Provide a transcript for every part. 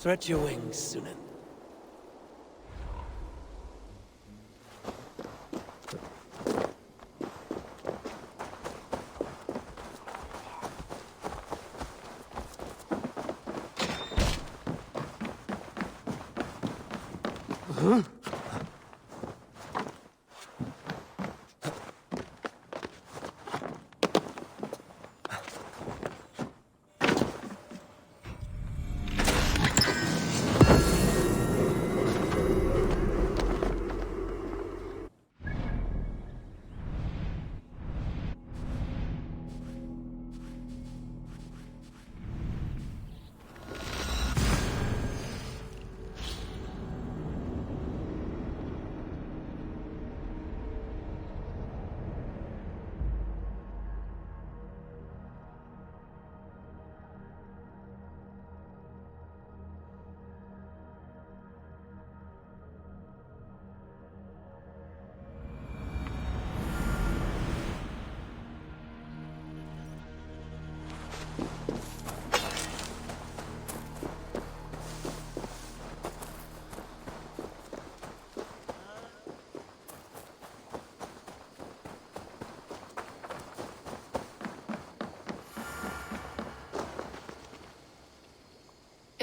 Stretch your wings, Sunan.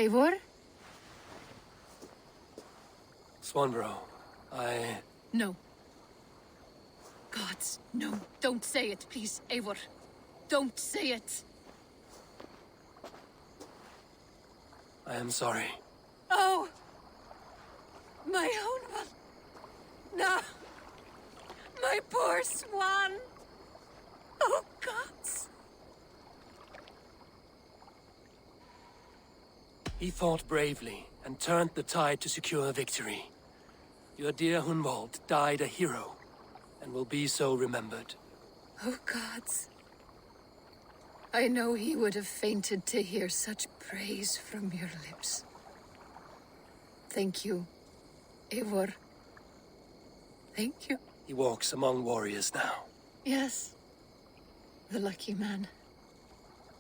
Eivor? Swanborough, No. Gods, no. Don't say it, please, Eivor. Don't say it. I am sorry. Oh! My own one. No! My poor swan! Oh, gods! He fought bravely and turned the tide to secure a victory. Your dear Hunwald died a hero, and will be so remembered. Oh, gods. I know he would have fainted to hear such praise from your lips. Thank you, Eivor. Thank you. He walks among warriors now. Yes. The lucky man.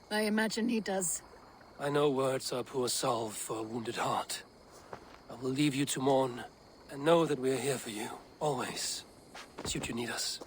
I imagine he does. I know words are a poor salve for a wounded heart. I will leave you to mourn, and know that we are here for you, always, should you need us.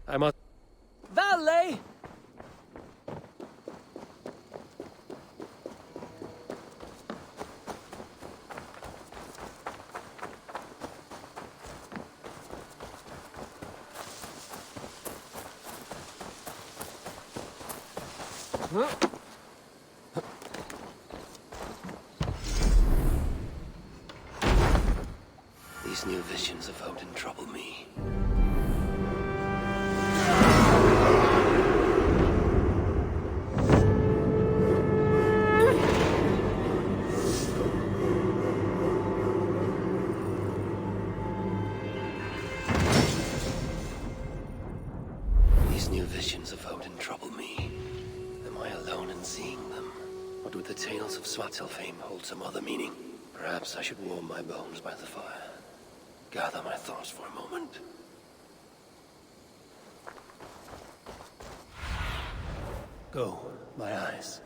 I must... Valet! These new visions of Odin trouble me. tales of Svartalfheim hold some other meaning. Perhaps I should warm my bones by the fire. Gather my thoughts for a moment. Go, my eyes.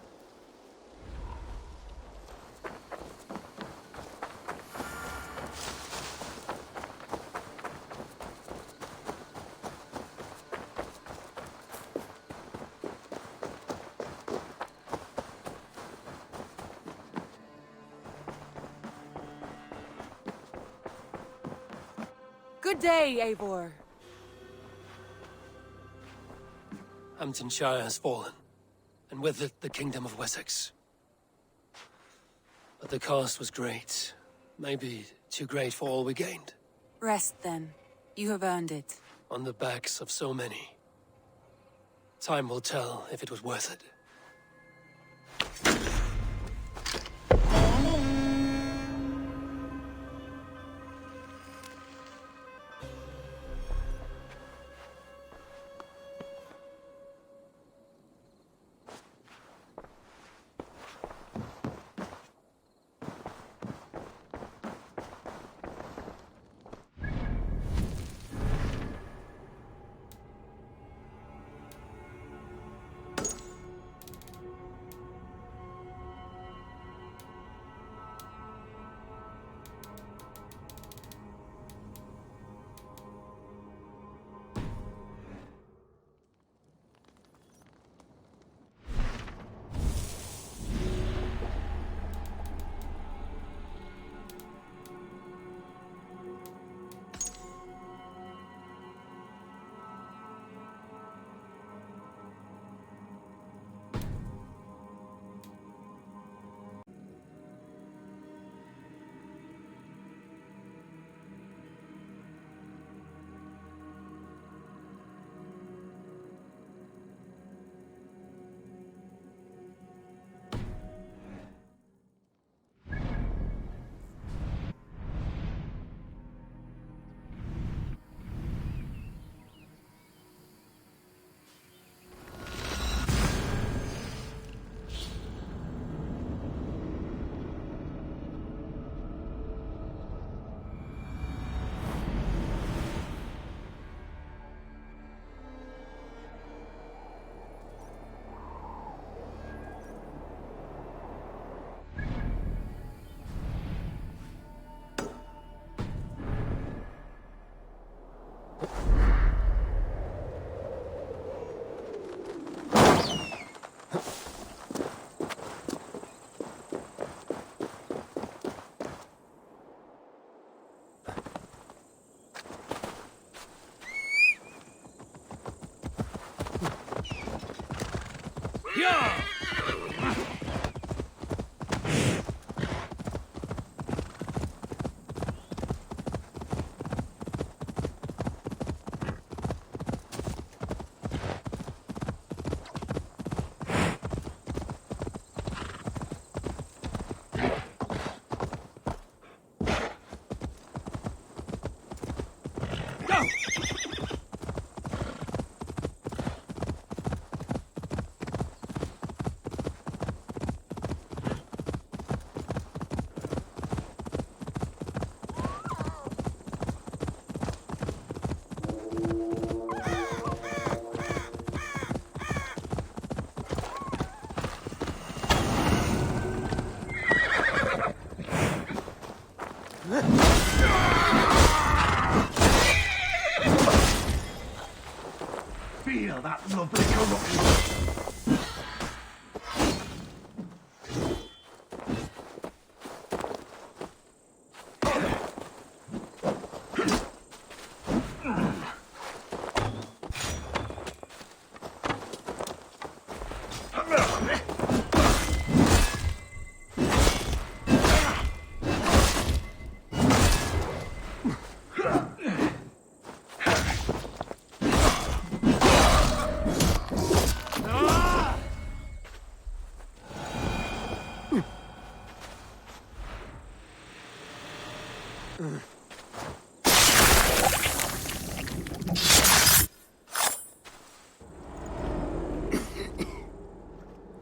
Good day, Eivor. Hamptonshire has fallen, and with it the kingdom of Wessex. But the cost was great. Maybe too great for all we gained. Rest then. You have earned it. On the backs of so many. Time will tell if it was worth it. Feel that lovely corruption.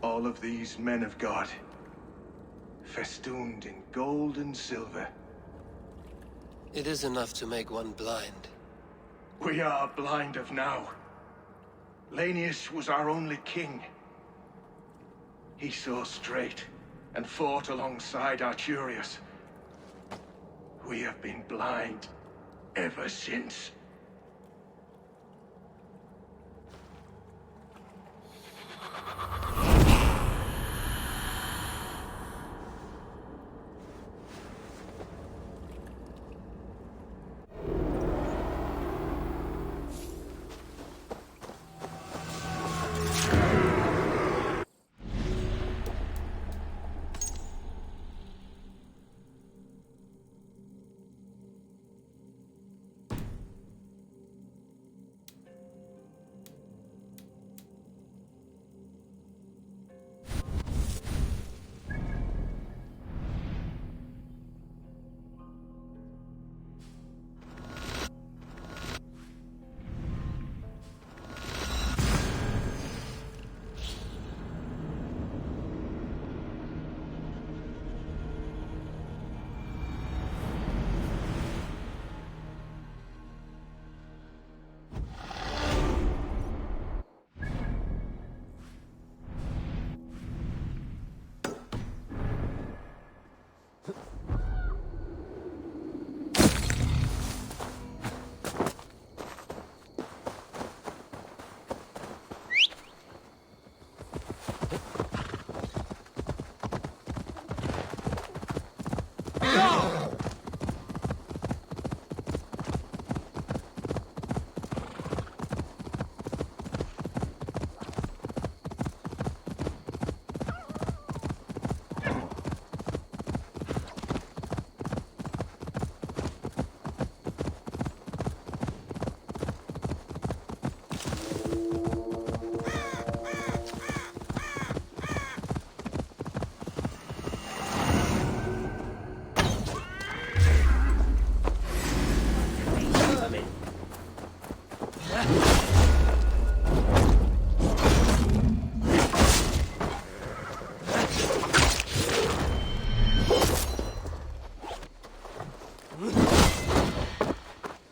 All of these men of God, festooned in gold and silver. It is enough to make one blind. We are blind of now. Lanius was our only king. He saw straight and fought alongside Arturius. We have been blind ever since.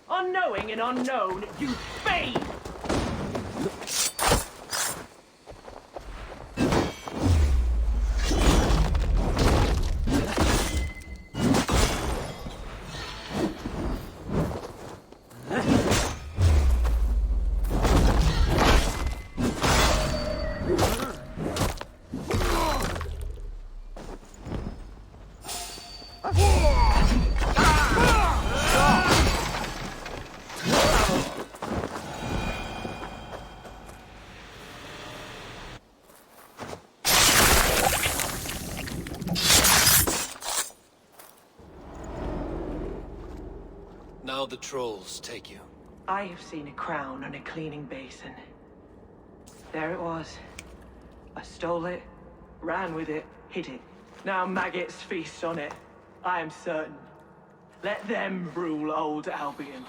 Unknowing and unknown, you fiend! Now the trolls take you. I have seen a crown on a cleaning basin. There it was. I stole it, ran with it, hid it. Now maggots feast on it. I am certain. Let them rule old Albion.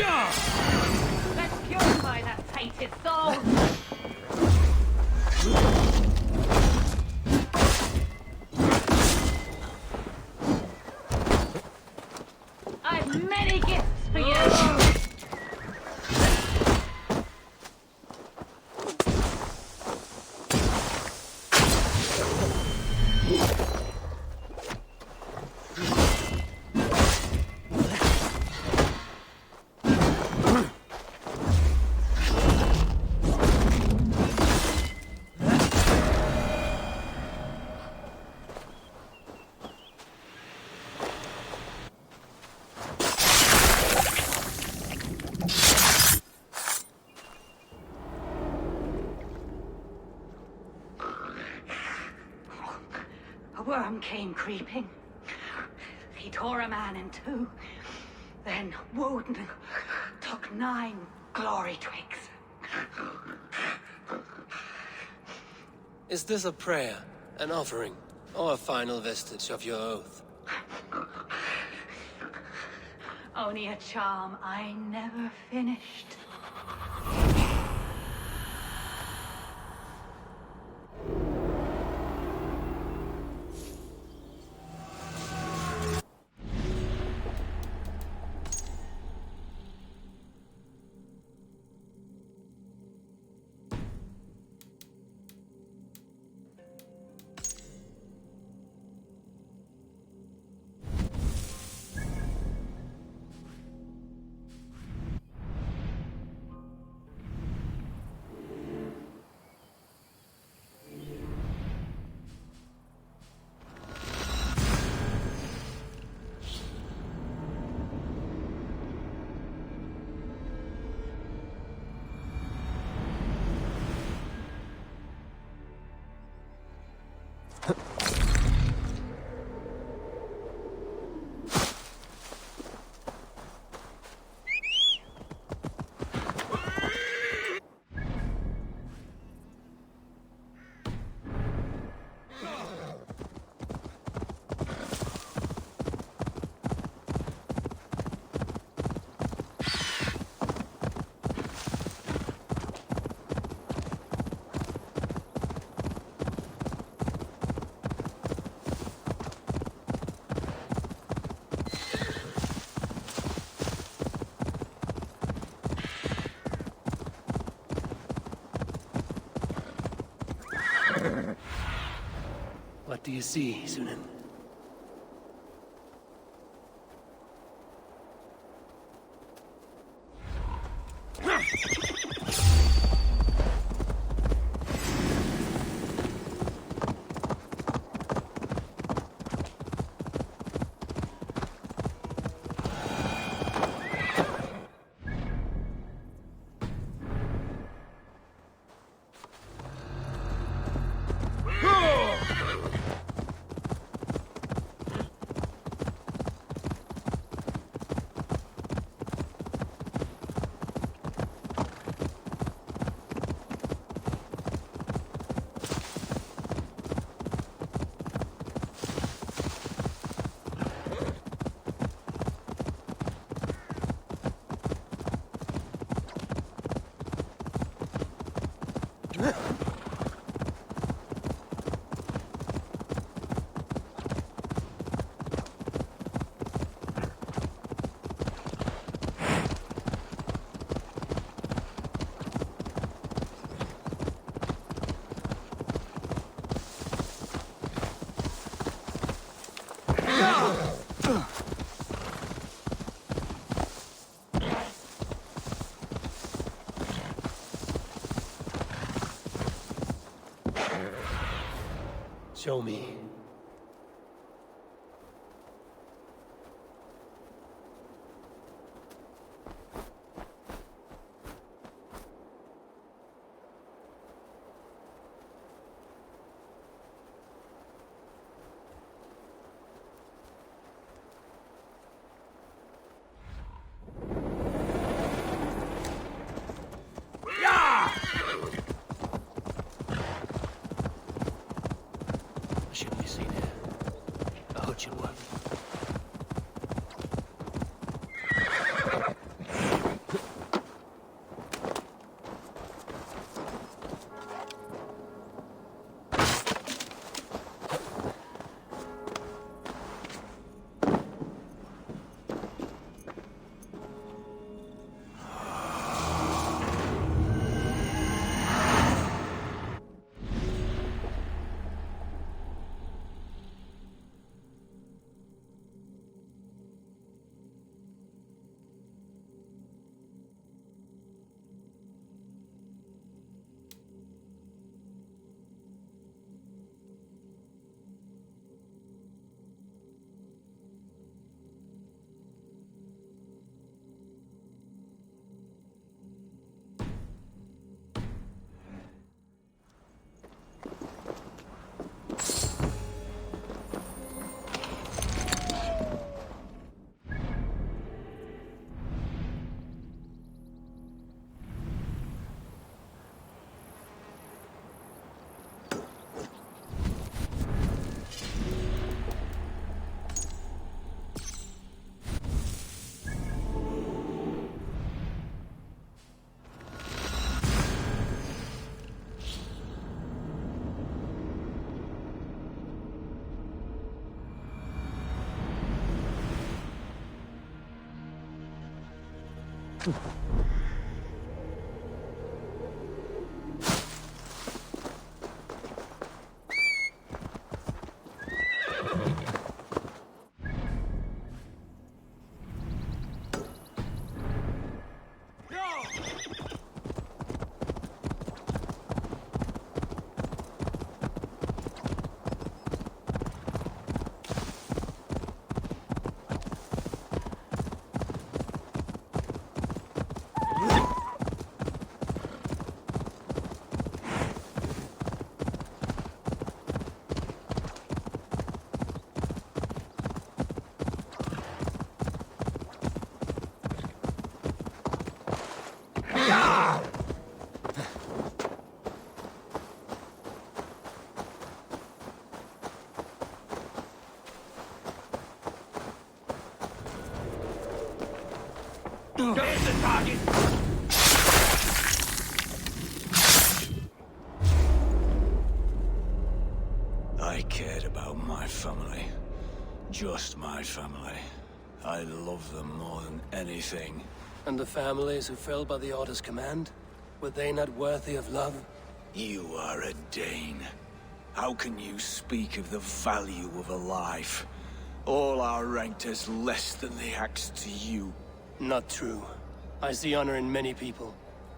Let's purify that tainted soul! I've many gifts for you! A worm came creeping. He tore a man in two. Then Woden took 9 glory twigs. Is this a prayer, an offering, or a final vestige of your oath? Only a charm I never finished. What do you see, Sunan? Show me. Should be seen here. I hope you work. There's the target! I cared about my family. Just my family. I love them more than anything. And the families who fell by the Order's command? Were they not worthy of love? You are a Dane. How can you speak of the value of a life? All are ranked as less than the axe to you. Not true. I see honor in many people,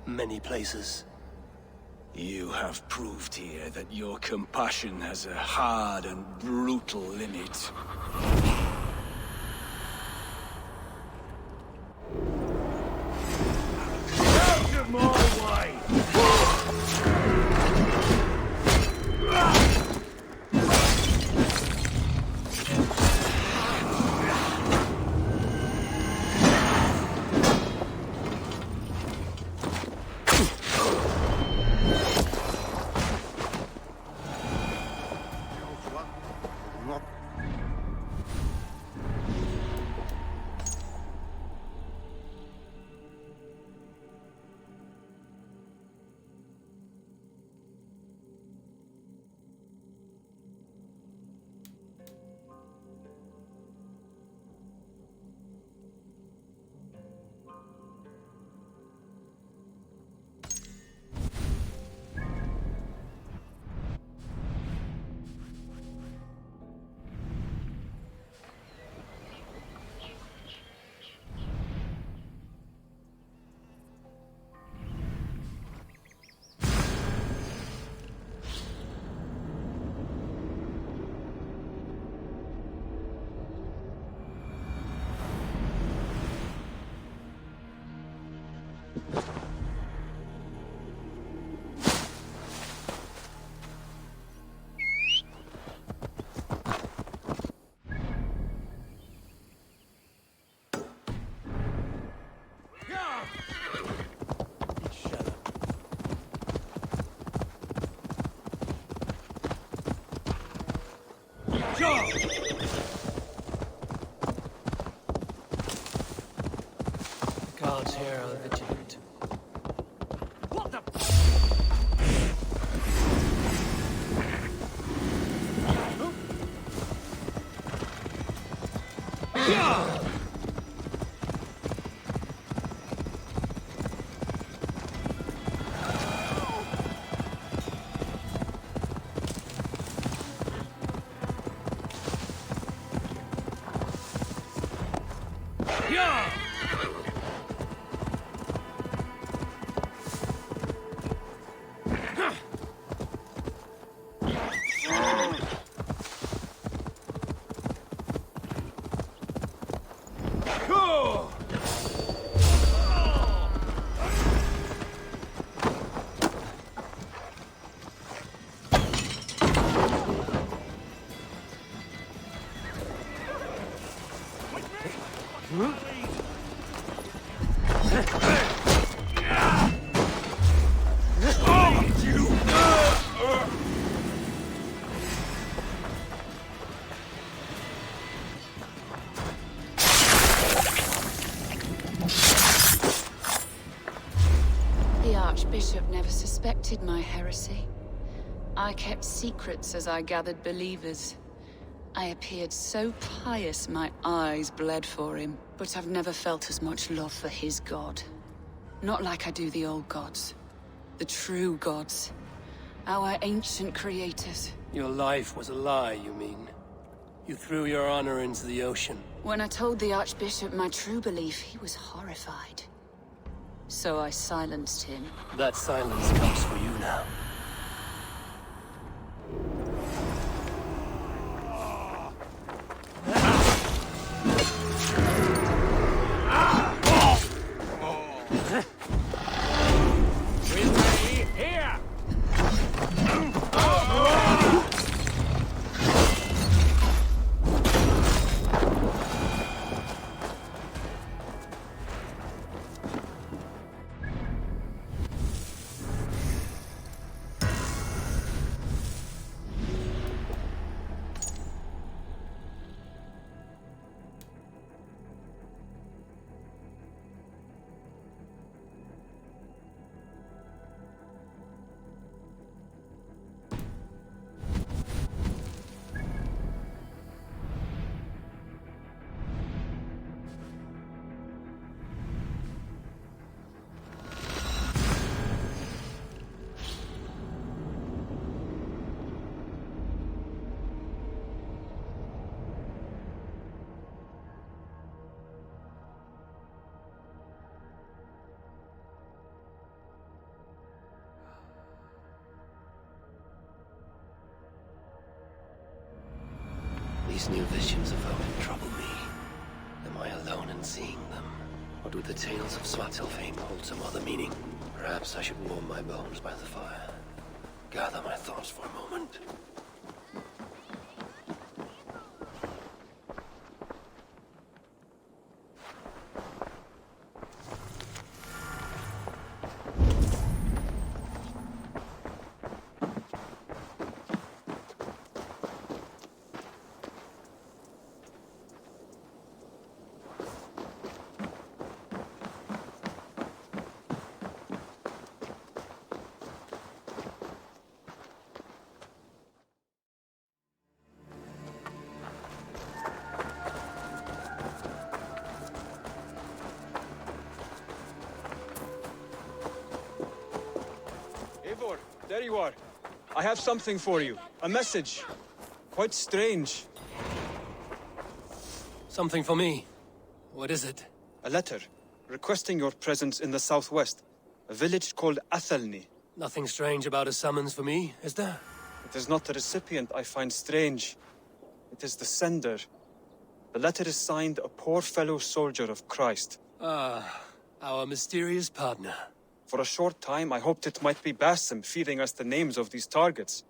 many places. You have proved here that your compassion has a hard and brutal limit. Out of my way! The guards here are vigilant. What the... The Archbishop never suspected my heresy. I kept secrets as I gathered believers. I appeared so pious my eyes bled for him. But I've never felt as much love for his god. Not like I do the old gods. The true gods. Our ancient creators. Your life was a lie, you mean? You threw your honor into the ocean. When I told the Archbishop my true belief, he was horrified. So I silenced him. That silence comes for you now. These new visions of Odin trouble me. Am I alone in seeing them? Or do the tales of Svartalfheim hold some other meaning? Perhaps I should warm my bones by the fire. Gather my thoughts for a moment. There you are. I have something for you. A message. Quite strange. Something for me. What is it? A letter requesting your presence in the southwest. A village called Athelny. Nothing strange about a summons for me, is there? It is not the recipient I find strange. It is the sender. The letter is signed a poor fellow soldier of Christ. Ah, our mysterious partner. For a short time, I hoped it might be Basim feeding us the names of these targets.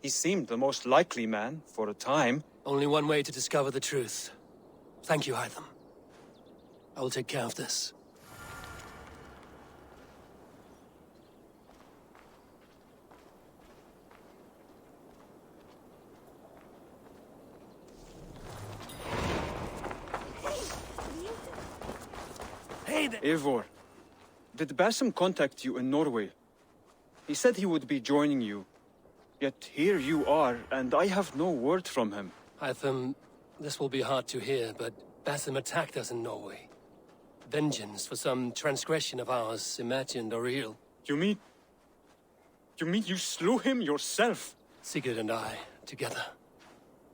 He seemed the most likely man, for a time. Only one way to discover the truth. Thank you, Hytham. I will take care of this. Hey there! Eivor, did Basim contact you in Norway? He said he would be joining you. Yet here you are, and I have no word from him. Hytham, this will be hard to hear, but Basim attacked us in Norway. Vengeance for some transgression of ours, imagined or real. You mean you slew him yourself? Sigurd and I, together.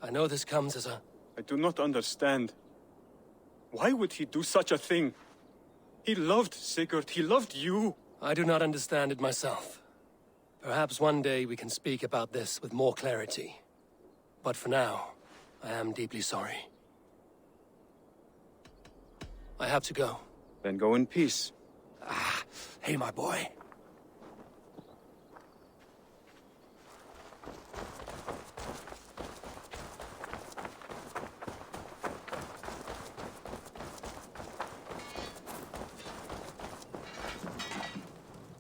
I know this comes as a... I do not understand. Why would he do such a thing? He loved Sigurd, he loved you. I do not understand it myself. Perhaps one day we can speak about this with more clarity. But for now, I am deeply sorry. I have to go. Then go in peace. Ah, hey, my boy.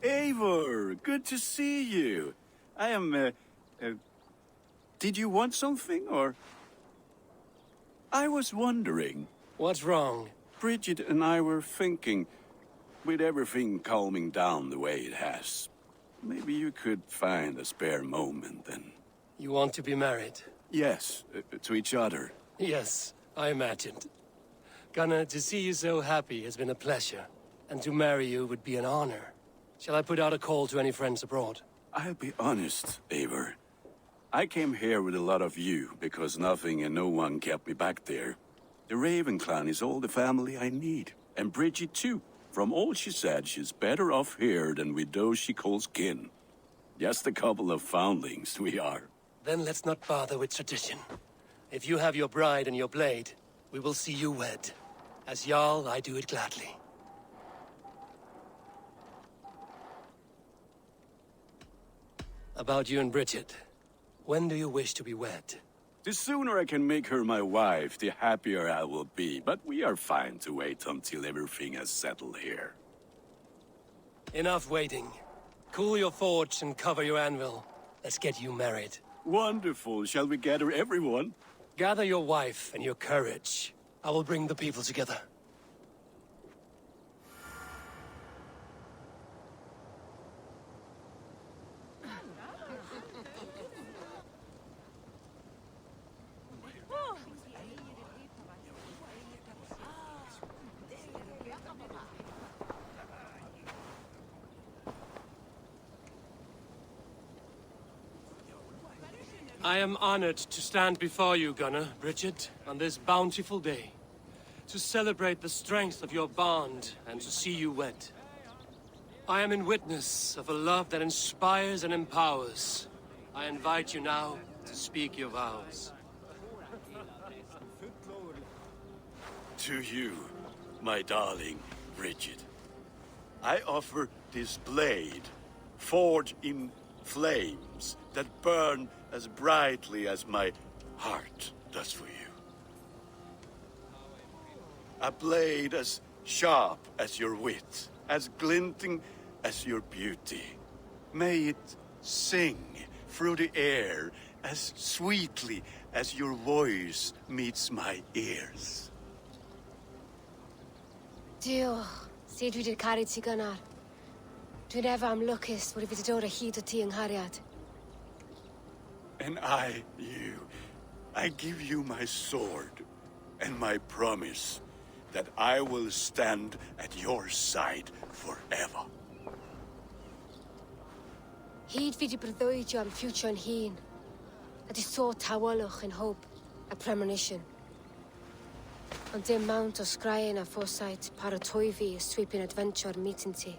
Eivor, good to see you. I am, did you want something, or? I was wondering. What's wrong? Bridget and I were thinking, with everything calming down the way it has, maybe you could find a spare moment and... You want to be married? Yes, to each other. Yes, I imagined. Gunnar, to see you so happy has been a pleasure. And to marry you would be an honor. Shall I put out a call to any friends abroad? I'll be honest, Eivor. I came here with a lot of you, because nothing and no one kept me back there. The Raven clan is all the family I need. And Bridget too. From all she said, she's better off here than with those she calls kin. Just a couple of foundlings we are. Then let's not bother with tradition. If you have your bride and your blade, we will see you wed. As Jarl, I do it gladly. About you and Bridget. When do you wish to be wed? The sooner I can make her my wife, the happier I will be. But we are fine to wait until everything has settled here. Enough waiting. Cool your forge and cover your anvil. Let's get you married. Wonderful. Shall we gather everyone? Gather your wife and your courage. I will bring the people together. I am honored to stand before you, Gunnar, Bridget, on this bountiful day. To celebrate the strength of your bond and to see you wed. I am in witness of a love that inspires and empowers. I invite you now to speak your vows. To you, my darling Bridget, I offer this blade, forged in flames that burn as brightly as my heart does for you. A blade as sharp as your wit, as glinting as your beauty. May it sing through the air as sweetly as your voice meets my ears. Dio, sé dwi 'di caru ti Gunnar. Dwi'n efo am lwcus bod I wedi dod o hyd o ti yng nghariad. And I give you my sword and my promise that I will stand at your side forever. Hyd fi 'di breuddwydio am ffiwtio'n hun. A di sôn tawolwch yn hope, a premonition. Ond dim mount o sgraen a foresight paratoi fi a sweeping adventure meeting ti.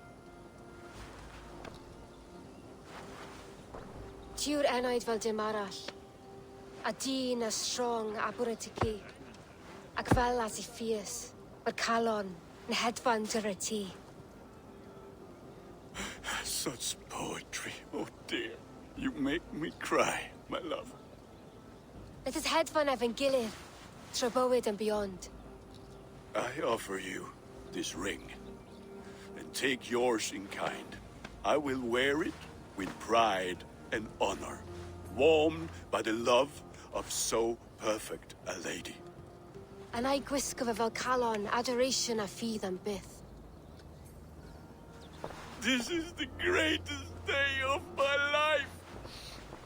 Ti yw'r enaid fel dim arall. A dyn as strong a bwrdd ti ci. Ac fel as I fierce, mae'r calon yn hedfan dyr y ti. Such poetry, oh dear. You make me cry, my love. Let us hedfan efo'n gilydd, tro bywyd and beyond. I offer you this ring, and take yours in kind. I will wear it with pride and honor, warmed by the love of so perfect a lady. And I gwisgo fe fel calon, adoration a ffydd am byth. This is the greatest day of my life.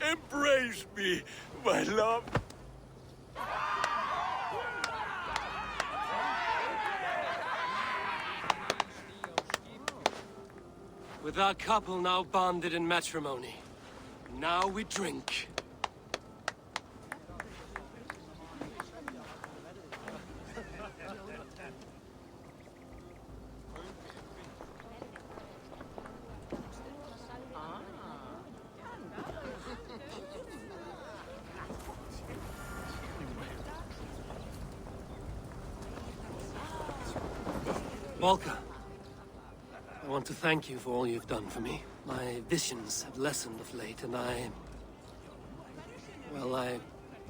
Embrace me, my love. With our couple now bonded in matrimony, now we drink. Volker, I want to thank you for all you've done for me. My visions have lessened of late, and I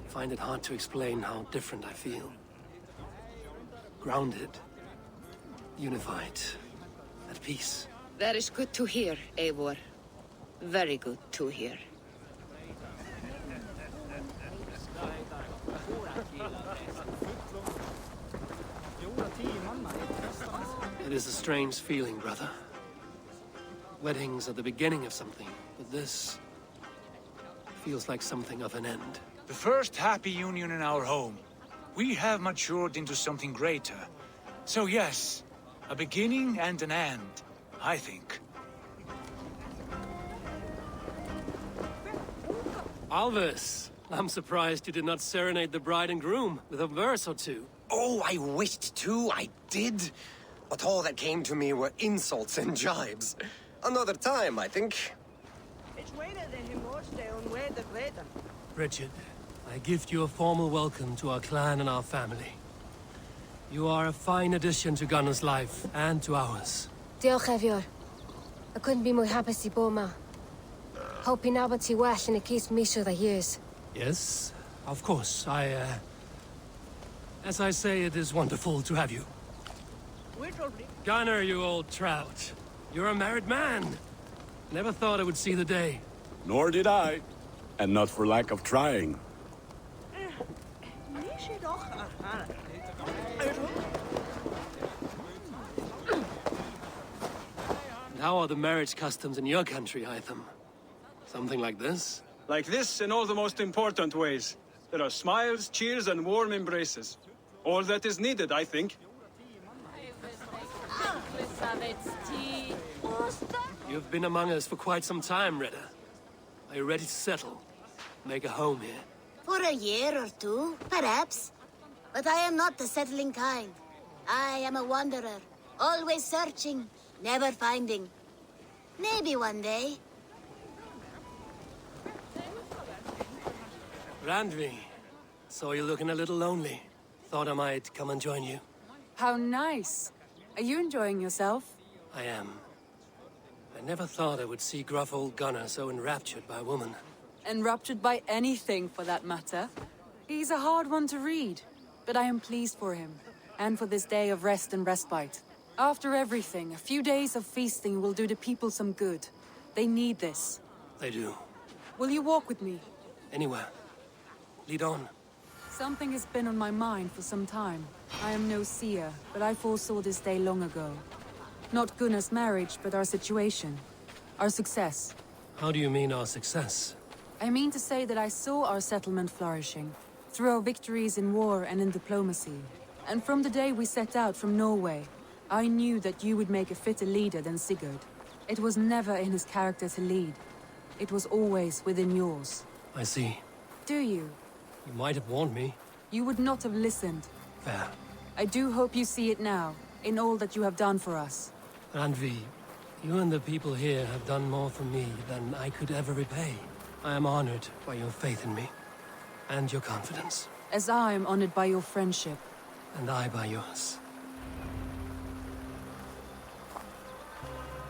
find it hard to explain how different I feel. Grounded, unified, at peace. That is good to hear, Eivor. Very good to hear. It is a strange feeling, brother. Weddings are the beginning of something, but this feels like something of an end. The first happy union in our home. We have matured into something greater. So yes, a beginning and an end, I think. Alvis, I'm surprised you did not serenade the bride and groom with a verse or two. Oh, I wished to, I did. But all that came to me were insults and jibes. Another time, I think. Richard, I gift you a formal welcome to our clan and our family. You are a fine addition to Gunnar's life and to ours. Diolch, Evior. I couldn't be more happy to be ma. Hoping now but well and it keeps me sure the years. Yes, of course. As I say, it is wonderful to have you. Gunnar, you old trout. You're a married man. Never thought I would see the day. Nor did I. And not for lack of trying. And how are the marriage customs in your country, Hytham? Something like this? Like this in all the most important ways. There are smiles, cheers, and warm embraces. All that is needed, I think. You've been among us for quite some time, Redda. Are you ready to settle? Make a home here? For a year or two, perhaps. But I am not the settling kind. I am a wanderer, always searching, never finding. Maybe one day. Randvi, saw you looking a little lonely. Thought I might come and join you. How nice. Are you enjoying yourself? I am. I never thought I would see gruff old Gunnar so enraptured by a woman. Enraptured by anything, for that matter. He's a hard one to read, but I am pleased for him, and for this day of rest and respite. After everything, a few days of feasting will do the people some good. They need this. They do. Will you walk with me? Anywhere. Lead on. Something has been on my mind for some time. I am no seer, but I foresaw this day long ago. Not Gunnar's marriage, but our situation. Our success. How do you mean our success? I mean to say that I saw our settlement flourishing, through our victories in war and in diplomacy. And from the day we set out from Norway, I knew that you would make a fitter leader than Sigurd. It was never in his character to lead. It was always within yours. I see. Do you? You might have warned me. You would not have listened. Fair. I do hope you see it now, in all that you have done for us. Randvi, you and the people here have done more for me than I could ever repay. I am honored by your faith in me, and your confidence. As I am honored by your friendship. And I by yours.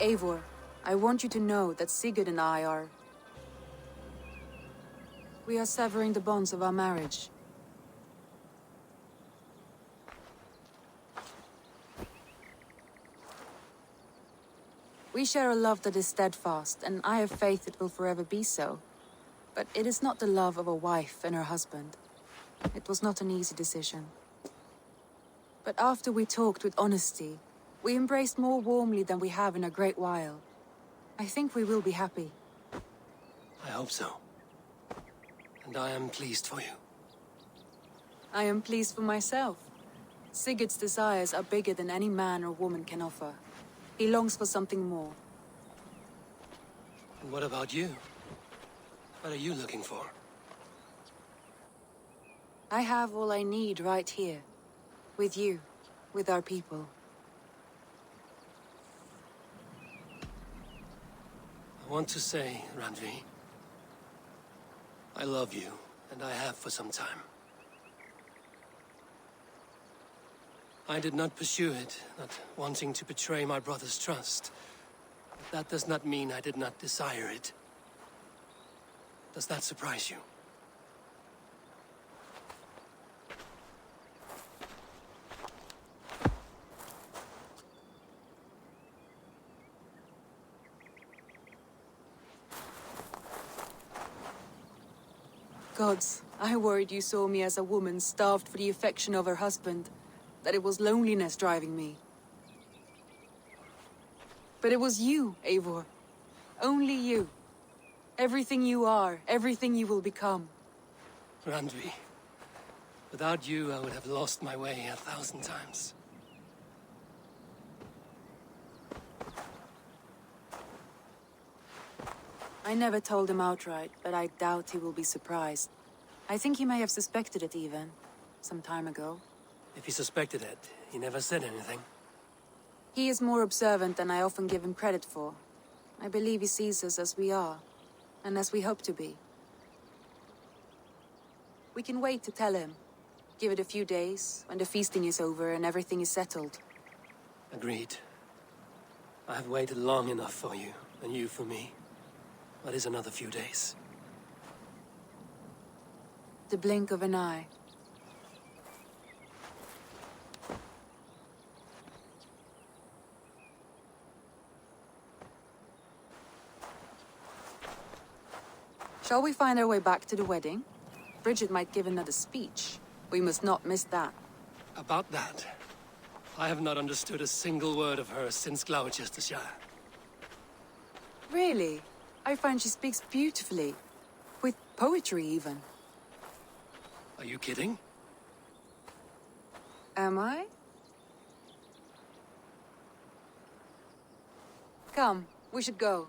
Eivor, I want you to know that Sigurd and I are... We are severing the bonds of our marriage. We share a love that is steadfast, and I have faith it will forever be so. But it is not the love of a wife and her husband. It was not an easy decision. But after we talked with honesty, we embraced more warmly than we have in a great while. I think we will be happy. I hope so. And I am pleased for you. I am pleased for myself. Sigurd's desires are bigger than any man or woman can offer. He longs for something more. And what about you? What are you looking for? I have all I need right here. With you. With our people. I want to say, Randvi, I love you, and I have for some time. I did not pursue it, not wanting to betray my brother's trust. But that does not mean I did not desire it. Does that surprise you? Gods, I worried you saw me as a woman starved for the affection of her husband. That it was loneliness driving me. But it was you, Eivor. Only you. Everything you are, everything you will become. Randvi. Without you, I would have lost my way 1,000 times. I never told him outright, but I doubt he will be surprised. I think he may have suspected it even, some time ago. If he suspected it, he never said anything. He is more observant than I often give him credit for. I believe he sees us as we are, and as we hope to be. We can wait to tell him. Give it a few days, when the feasting is over and everything is settled. Agreed. I have waited long enough for you, and you for me. What is another few days? The blink of an eye. Shall we find our way back to the wedding? Bridget might give another speech. We must not miss that. About that, I have not understood a single word of hers since Gloucestershire. Really? I find she speaks beautifully. With poetry, even. Are you kidding? Am I? Come, we should go.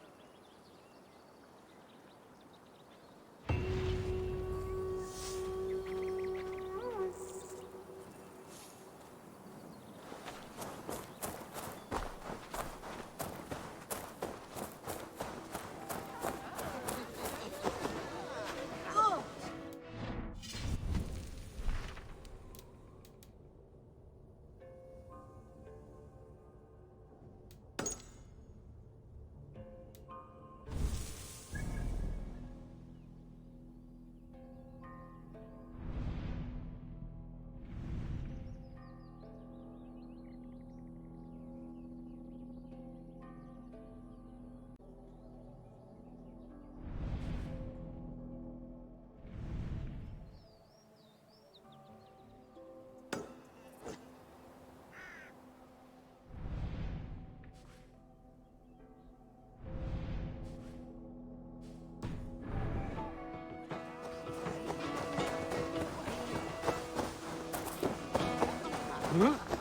Huh?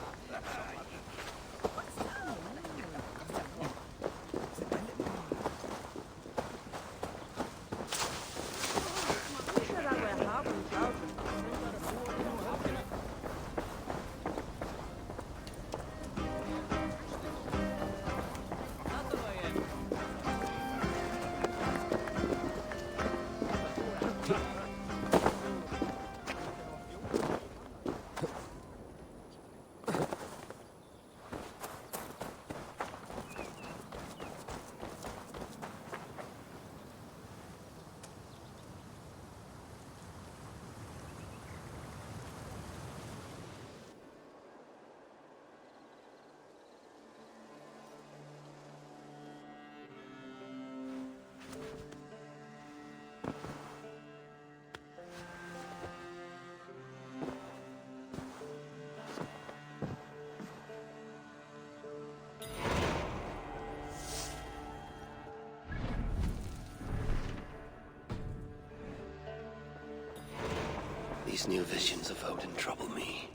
These new visions of Odin trouble me.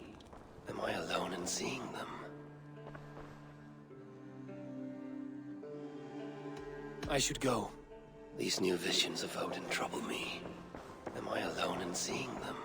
Am I alone in seeing them? I should go. These new visions of Odin trouble me. Am I alone in seeing them?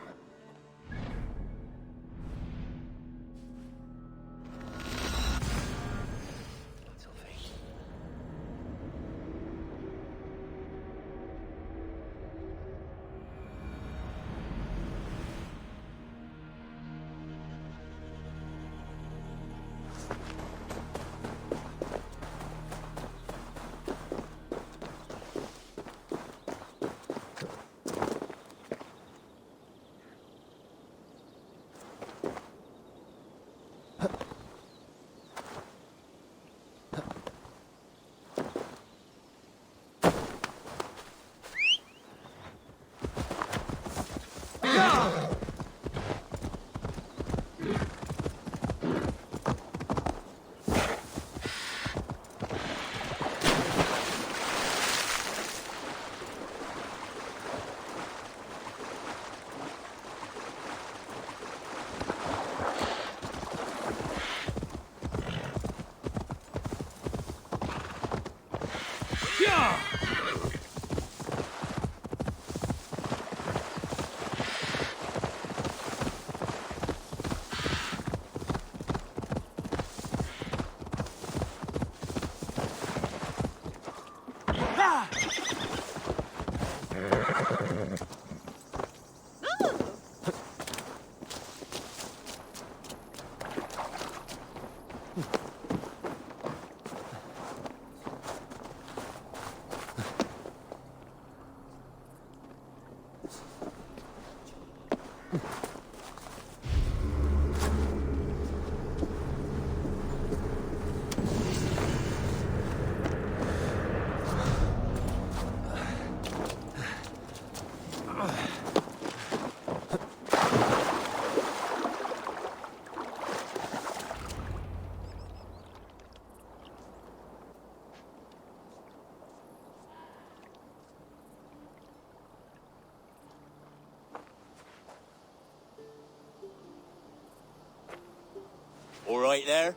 All right there?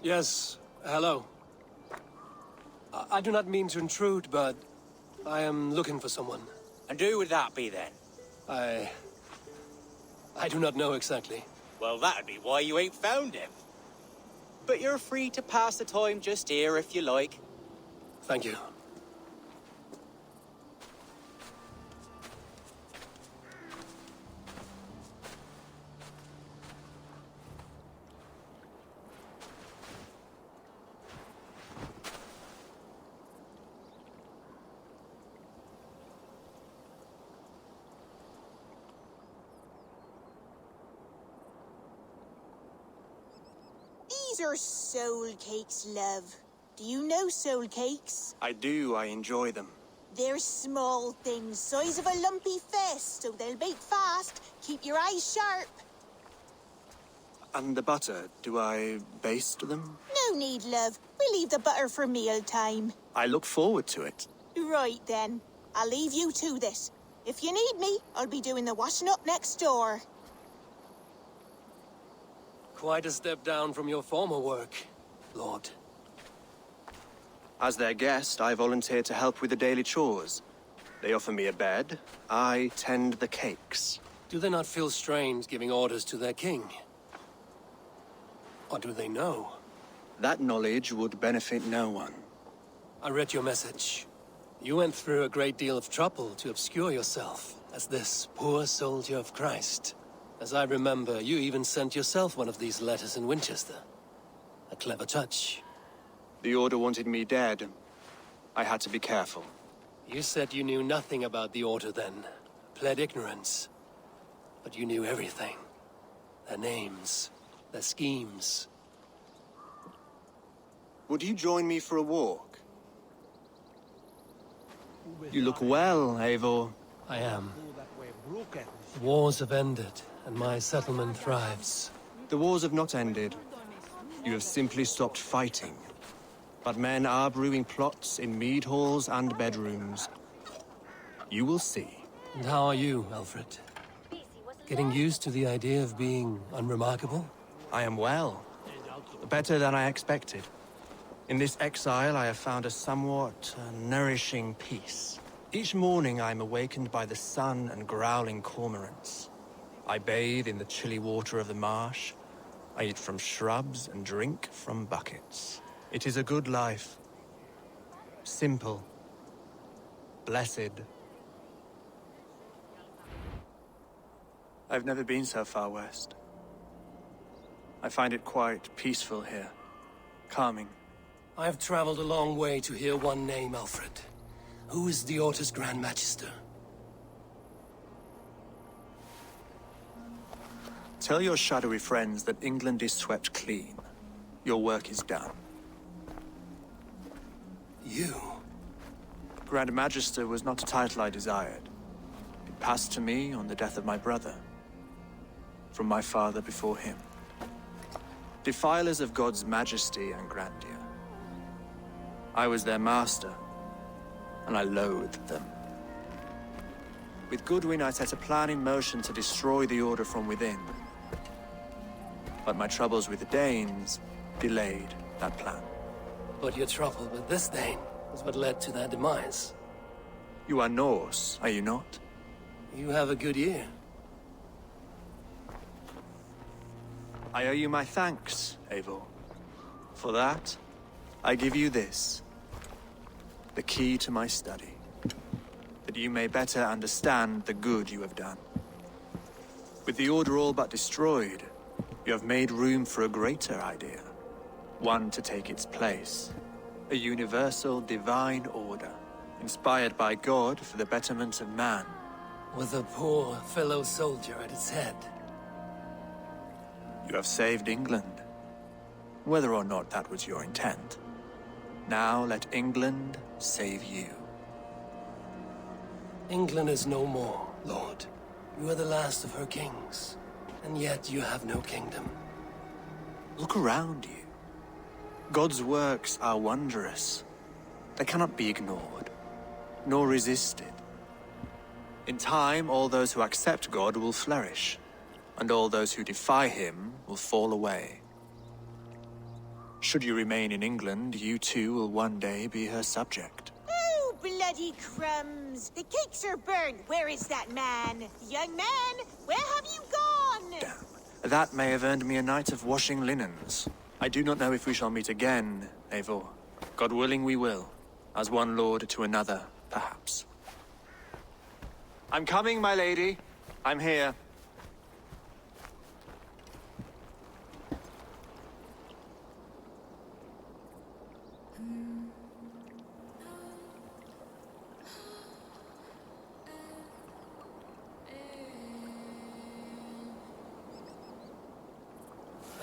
Yes, hello. I do not mean to intrude, but I am looking for someone. And who would that be then? I do not know exactly. Well, that'd be why you ain't found him. But you're free to pass the time just here if you like. Thank you. These are soul cakes, love. Do you know soul cakes? I do, I enjoy them. They're small things, size of a lumpy fist, so they'll bake fast. Keep your eyes sharp. And the butter, do I baste them? No need, love. We'll leave the butter for meal time. I look forward to it. Right then. I'll leave you to this. If you need me, I'll be doing the washing up next door. Quite a step down from your former work, Lord. As their guest, I volunteer to help with the daily chores. They offer me a bed. I tend the cakes. Do they not feel strange giving orders to their king? Or do they know? That knowledge would benefit no one. I read your message. You went through a great deal of trouble to obscure yourself as this poor soldier of Christ. As I remember, you even sent yourself one of these letters in Winchester. A clever touch. The Order wanted me dead. I had to be careful. You said you knew nothing about the Order then. Pled ignorance. But you knew everything. Their names. Their schemes. Would you join me for a walk? You look well, Eivor. I am. Wars have ended, and my settlement thrives. The wars have not ended. You have simply stopped fighting. But men are brewing plots in mead halls and bedrooms. You will see. And how are you, Alfred? Getting used to the idea of being unremarkable? I am well. Better than I expected. In this exile, I have found a somewhat nourishing peace. Each morning, I am awakened by the sun and growling cormorants. I bathe in the chilly water of the marsh. I eat from shrubs and drink from buckets. It is a good life. Simple. Blessed. I've never been so far west. I find it quite peaceful here. Calming. I have traveled a long way to hear one name, Alfred. Who is the Order's Grand Magister? Tell your shadowy friends that England is swept clean. Your work is done. You? Grand Magister was not a title I desired. It passed to me on the death of my brother. From my father before him. Defilers of God's majesty and grandeur. I was their master, and I loathed them. With Goodwin, I set a plan in motion to destroy the Order from within. But my troubles with the Danes delayed that plan. But your trouble with this Dane was what led to their demise. You are Norse, are you not? You have a good ear. I owe you my thanks, Eivor. For that, I give you this. The key to my study. That you may better understand the good you have done. With the Order all but destroyed, you have made room for a greater idea. One to take its place. A universal divine order, inspired by God for the betterment of man. With a poor fellow soldier at its head. You have saved England, whether or not that was your intent. Now let England save you. England is no more, Lord. You are the last of her kings, and yet you have no kingdom. Look around you. God's works are wondrous. They cannot be ignored, nor resisted. In time, all those who accept God will flourish. and all those who defy him will fall away. Should you remain in England, you too will one day be her subject. Oh, bloody crumbs! The cakes are burned. Where is that man? Young man, where have you gone? Damn. That may have earned me a night of washing linens. I do not know if we shall meet again, Eivor. God willing we will. As one lord to another, perhaps. I'm coming, my lady. I'm here.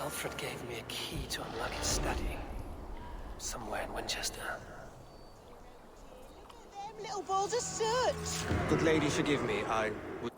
Alfred gave me a key to unlock his study. Somewhere in Winchester. Them little balls of soot! Good lady, forgive me. I would...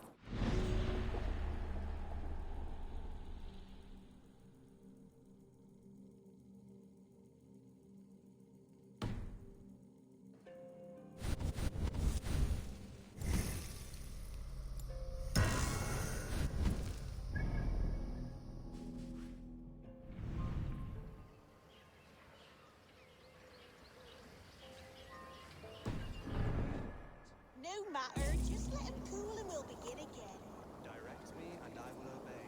No matter, just let him cool and we'll begin again. Direct me and I will obey.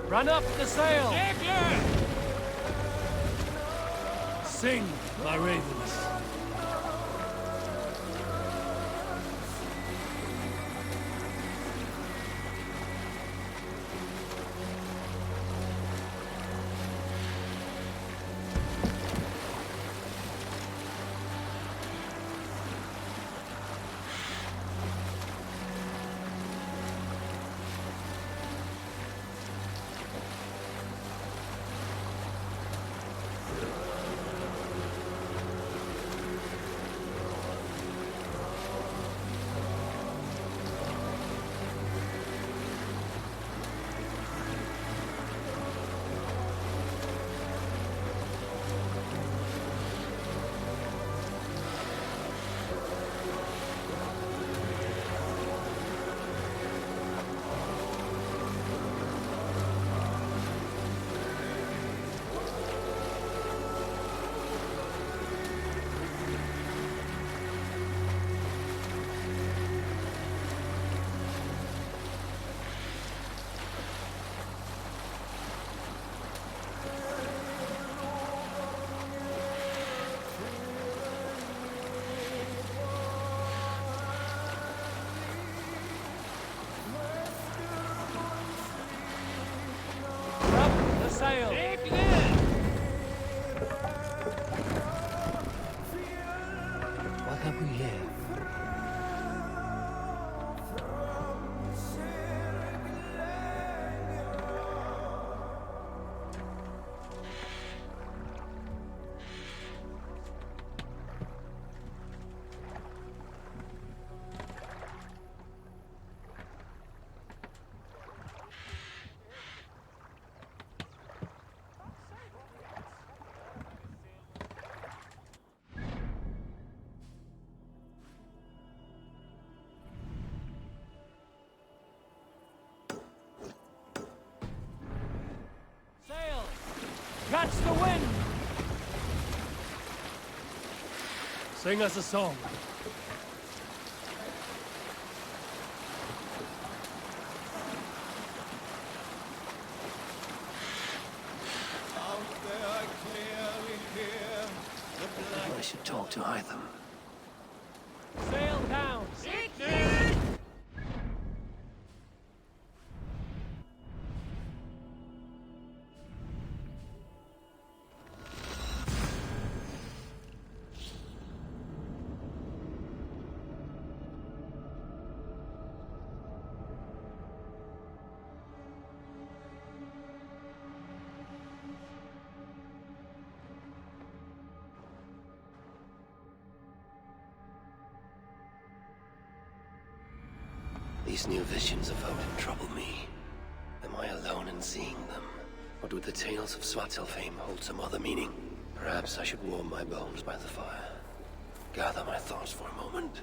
Run up the sail! Sing, my ravens. Sail! What have we here? Catch the wind! Sing us a song. I should talk to Hytham. Sail down! These new visions of Odin trouble me. Am I alone in seeing them? Or do the tales of Svartalfheim hold some other meaning? Perhaps I should warm my bones by the fire. Gather my thoughts for a moment.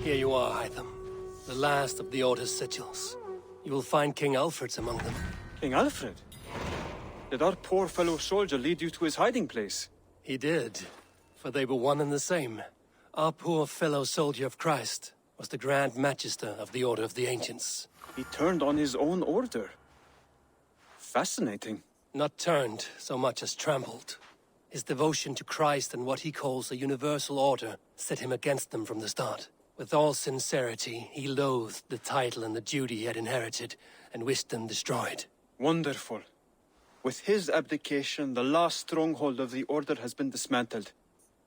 Here you are, Hytham. The last of the Order's sigils. You will find King Alfred's among them. King Alfred? Did our poor fellow soldier lead you to his hiding place? He did, for they were one and the same. Our poor fellow soldier of Christ was the Grand Magister of the Order of the Ancients. He turned on his own order. Fascinating. Not turned so much as trampled. His devotion to Christ and what he calls a universal order set him against them from the start. With all sincerity, he loathed the title and the duty he had inherited, and wished them destroyed. Wonderful. With his abdication, the last stronghold of the Order has been dismantled.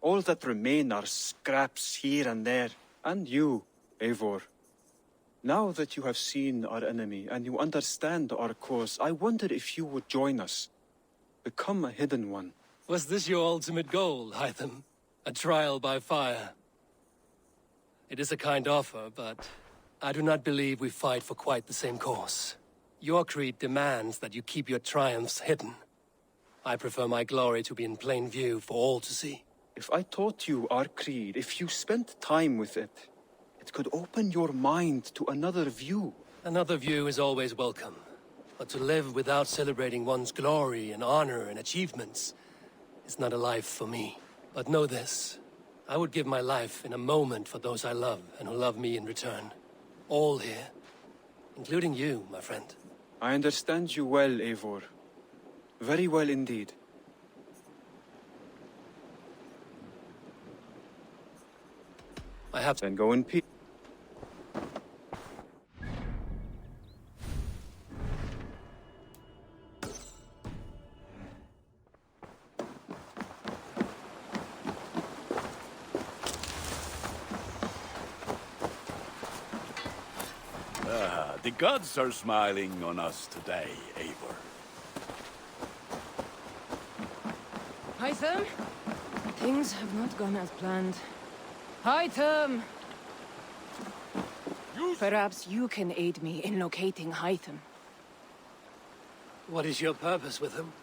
All that remain are scraps here and there. And you, Eivor. Now that you have seen our enemy, and you understand our cause, I wonder if you would join us. Become a hidden one. Was this your ultimate goal, Hytham? A trial by fire? It is a kind offer, but I do not believe we fight for quite the same cause. Your creed demands that you keep your triumphs hidden. I prefer my glory to be in plain view for all to see. If I taught you our creed, if you spent time with it, it could open your mind to another view. Another view is always welcome. But to live without celebrating one's glory and honor and achievements is not a life for me. But know this. I would give my life in a moment for those I love and who love me in return. All here. Including you, my friend. I understand you well, Eivor. Very well indeed. I have to go in peace. The gods are smiling on us today, Eivor. Hytham? Things have not gone as planned. Hytham! Perhaps you can aid me in locating Hytham. What is your purpose with him?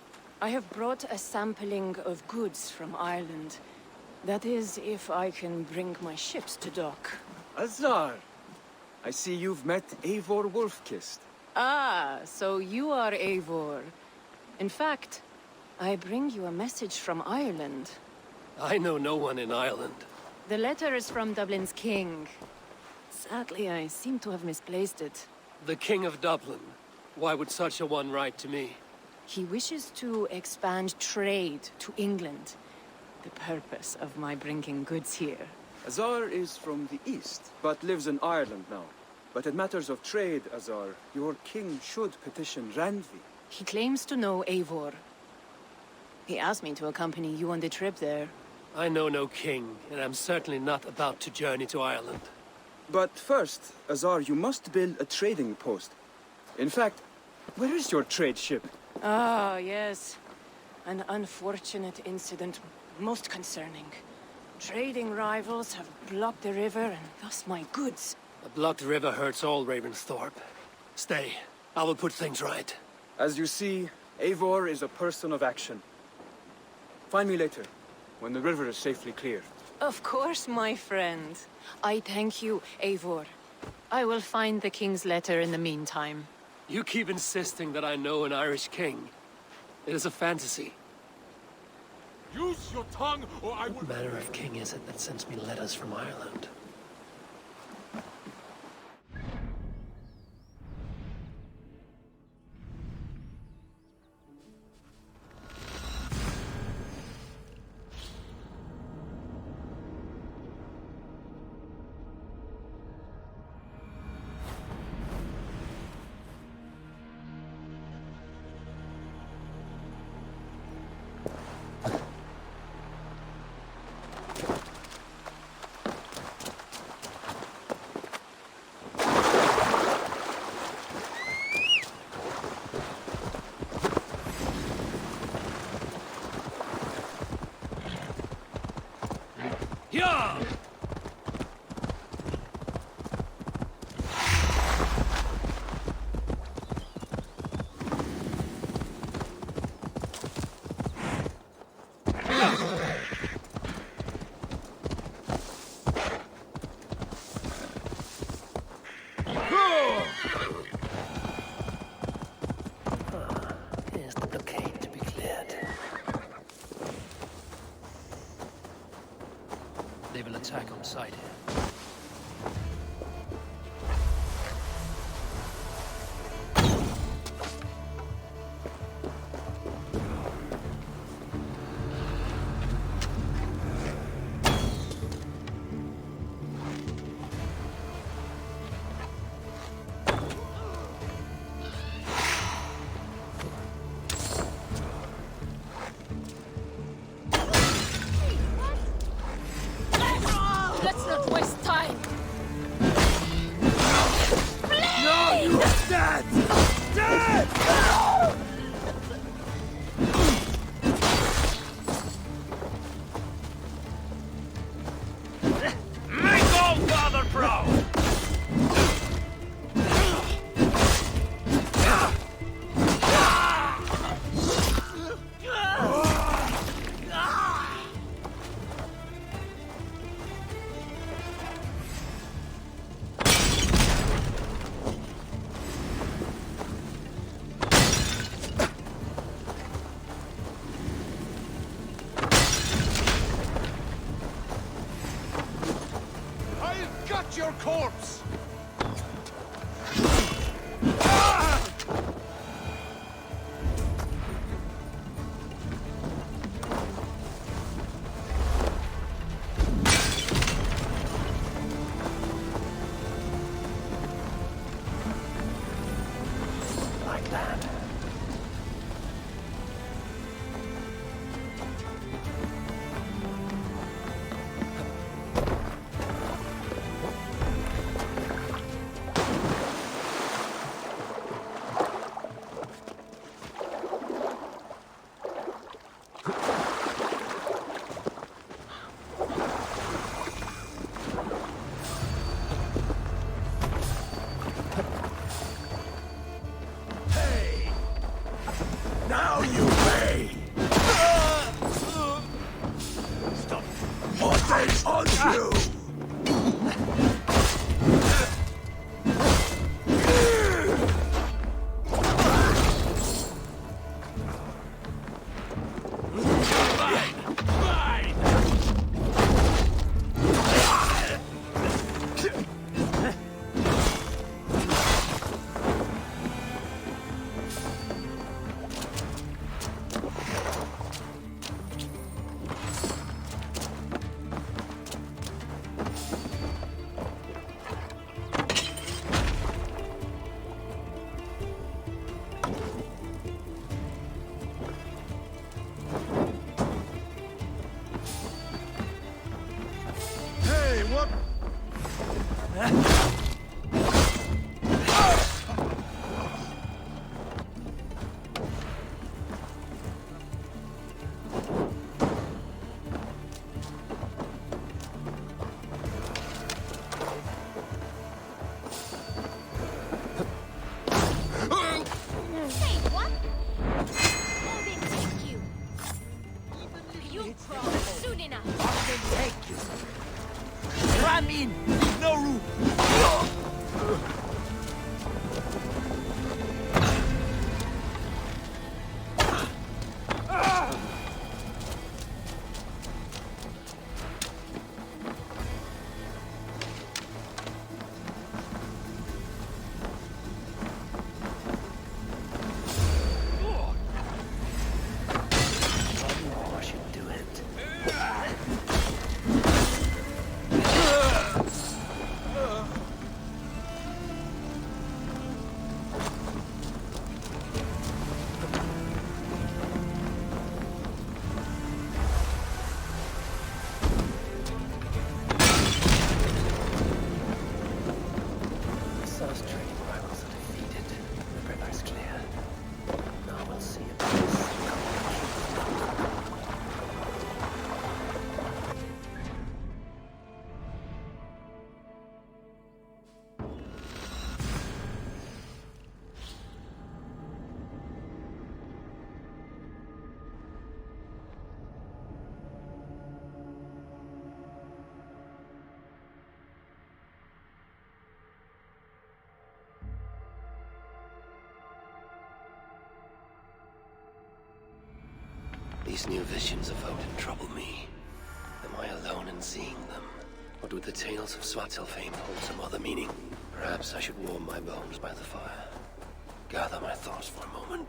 I have brought a sampling of goods from Ireland. That is, if I can bring my ships to dock. Azar! I see you've met Eivor Wolfkist. Ah, so you are Eivor. In fact, I bring you a message from Ireland. I know no one in Ireland. The letter is from Dublin's king. Sadly, I seem to have misplaced it. The King of Dublin. Why would such a one write to me? He wishes to expand trade to England. The purpose of my bringing goods here. Azar is from the east, but lives in Ireland now. But in matters of trade, Azar, your king should petition Randvi. He claims to know Eivor. He asked me to accompany you on the trip there. I know no king, and I'm certainly not about to journey to Ireland. But first, Azar, you must build a trading post. In fact, where is your trade ship? Ah, yes. An unfortunate incident, most concerning. Trading rivals have blocked the river, and thus my goods. A blocked river hurts all Ravensthorpe. Stay. I will put things right. As you see, Eivor is a person of action. Find me later, when the river is safely clear. Of course, my friend. I thank you, Eivor. I will find the king's letter in the meantime. You keep insisting that I know an Irish king. It is a fantasy. Use your tongue, or I will... What manner of king is it that sends me letters from Ireland? Yeah! Here's the blockade to be cleared. They will attack on sight here. Let's not waste time! No, you are dead! Dead! Make all father proud! I've got your corpse! Like that. Hey! These new visions of Odin trouble me. Am I alone in seeing them? Or do the tales of Svartalfheim hold some other meaning? Perhaps I should warm my bones by the fire. Gather my thoughts for a moment.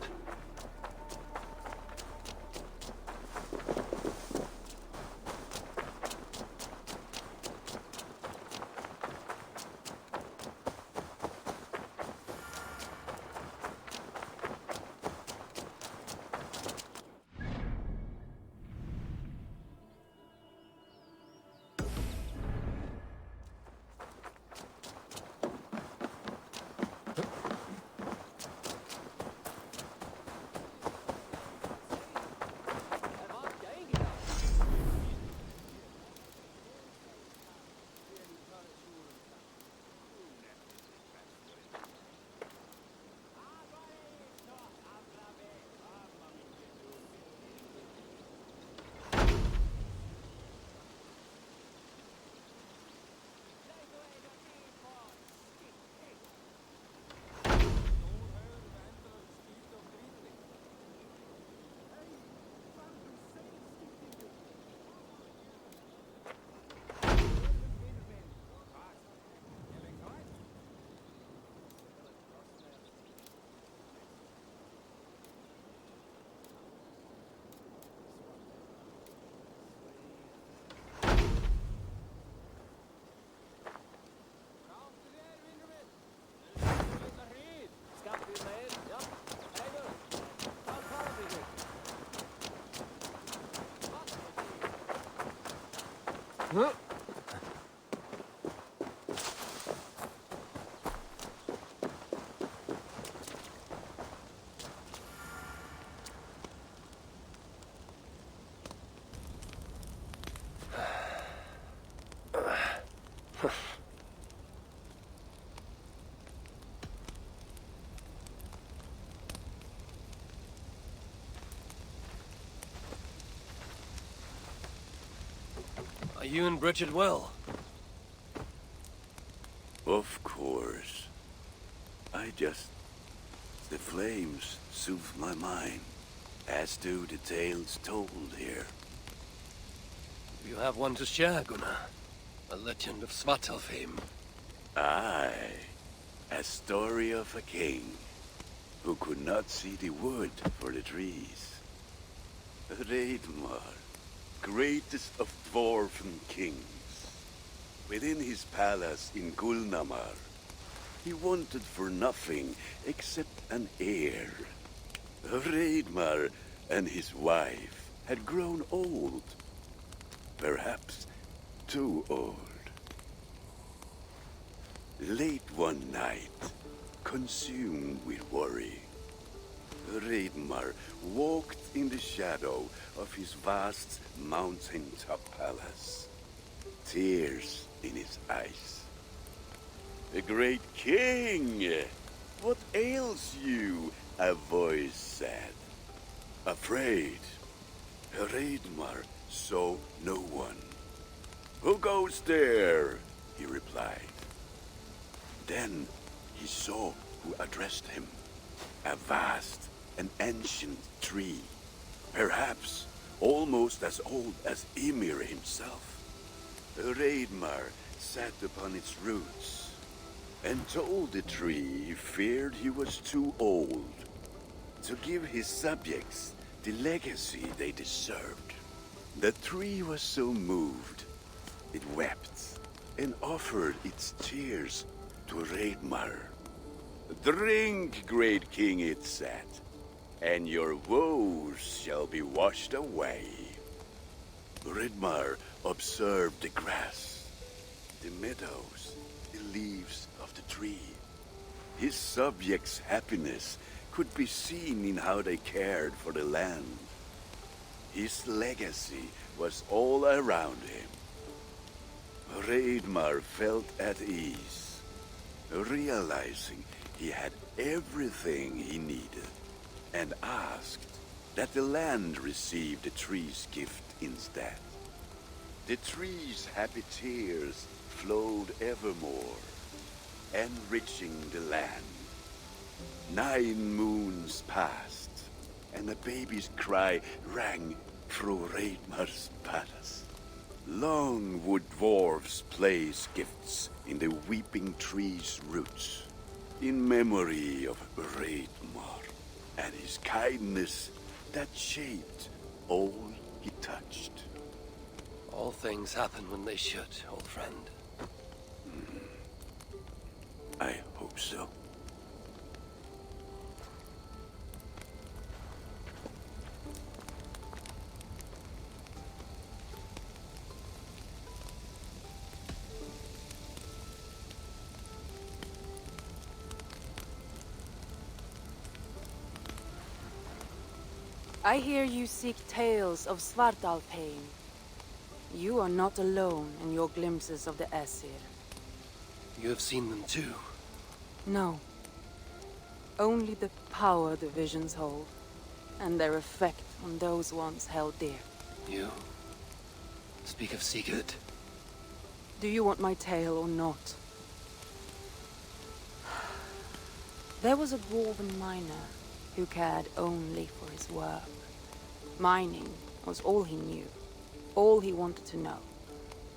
Huh? Are you and Bridget well? Of course. The flames soothe my mind, as do the tales told here. You have one to share, Gunnar. A legend of Svartalfheim. Aye, a story of a king who could not see the wood for the trees. Reidmar, greatest of dwarven kings. Within his palace in Gulnamar, he wanted for nothing except an heir. Reidmar and his wife had grown old. Perhaps too old. Late one night, consumed with worry, Reidmar walked in the shadow of his vast mountaintop palace, tears in his eyes. "A great king! What ails you?" a voice said. Afraid, Reidmar saw no one. "Who goes there?" he replied. Then he saw who addressed him. A vast and ancient tree, perhaps almost as old as Ymir himself. Reidmar sat upon its roots and told the tree he feared he was too old to give his subjects the legacy they deserved. The tree was so moved, it wept and offered its tears to Reidmar. "Drink, great king," it said, "and your woes shall be washed away." Reidmar observed the grass, the meadows, the leaves of the tree. His subjects' happiness could be seen in how they cared for the land. His legacy was all around him. Reidmar felt at ease, realizing he had everything he needed, and asked that the land receive the tree's gift instead. The tree's happy tears flowed evermore, enriching the land. 9 moons passed, and a baby's cry rang through Reidmar's palace. Long would dwarves place gifts in the weeping tree's roots, in memory of Reidmar and his kindness that shaped all he touched. All things happen when they should, old friend. I hope so. I hear you seek tales of Svartalfheim. You are not alone in your glimpses of the Aesir. You have seen them too. No. Only the power the visions hold, and their effect on those once held dear. You speak of Sigurd. Do you want my tale or not? There was a dwarven miner who cared only for his work. Mining was all he knew, all he wanted to know,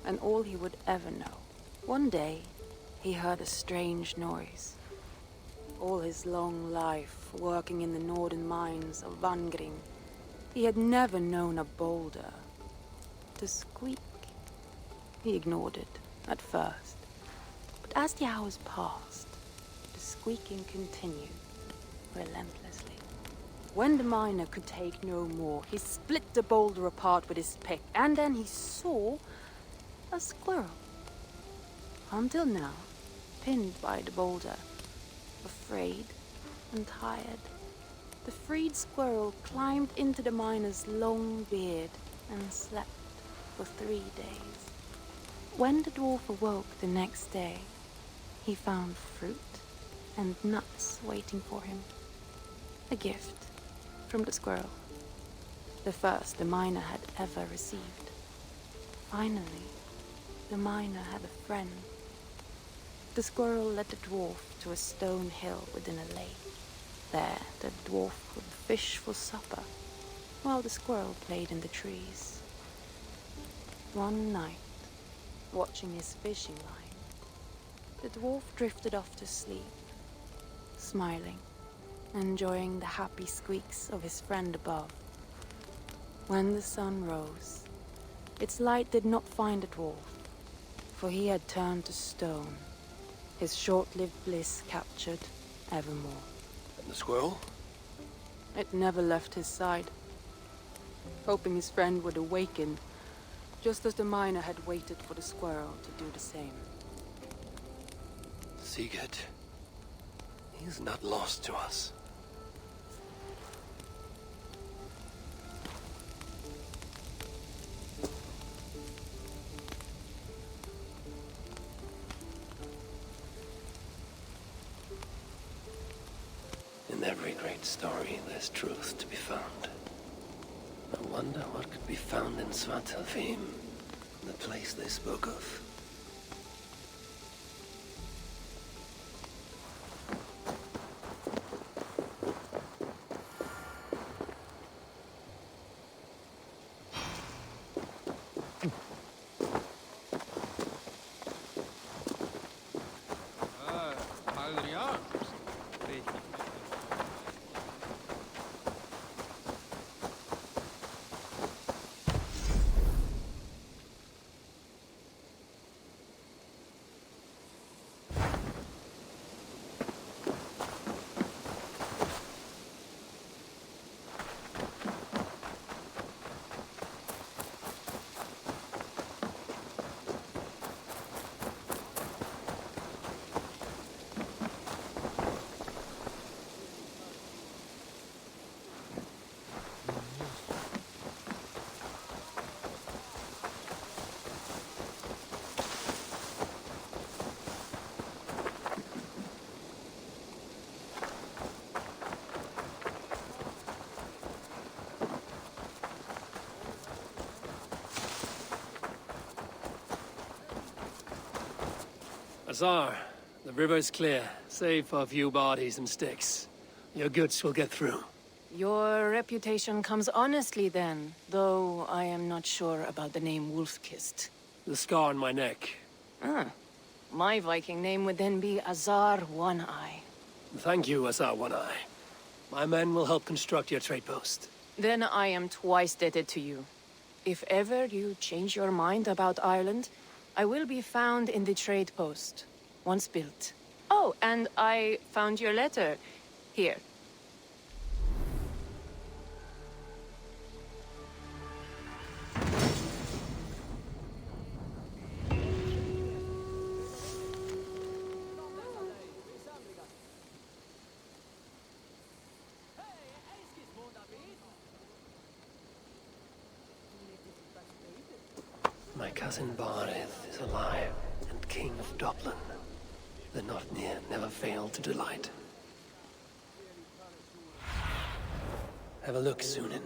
and all he would ever know. One day, he heard a strange noise. All his long life, working in the northern mines of Vangring, he had never known a boulder to squeak. He ignored it at first, but as the hours passed, the squeaking continued relentlessly. When the miner could take no more, he split the boulder apart with his pick, and then he saw a squirrel. Until now, pinned by the boulder, afraid and tired, the freed squirrel climbed into the miner's long beard and slept for 3 days. When the dwarf awoke the next day, he found fruit and nuts waiting for him. A gift from the squirrel. The first the miner had ever received. Finally, the miner had a friend. The squirrel led the dwarf to a stone hill within a lake. There, the dwarf would fish for supper, while the squirrel played in the trees. One night, watching his fishing line, the dwarf drifted off to sleep, smiling, enjoying the happy squeaks of his friend above. When the sun rose, its light did not find the dwarf, for he had turned to stone, his short-lived bliss captured evermore. And the squirrel? It never left his side, hoping his friend would awaken, just as the miner had waited for the squirrel to do the same. Sigurd. He is not lost to us. In every great story, there's truth to be found. I wonder what could be found in Svartalfheim, the place they spoke of. Azar, the river's clear, save for a few bodies and sticks. Your goods will get through. Your reputation comes honestly then, though I am not sure about the name Wolf-Kissed. The scar on my neck. Ah. My Viking name would then be Azar One-Eye. Thank you, Azar One-Eye. My men will help construct your trade post. Then I am twice indebted to you. If ever you change your mind about Ireland, I will be found in the trade post, once built. Oh, and I found your letter. Here. My cousin Barith is alive and king of Dublin. The not near never failed to delight. Have a look, Sunan.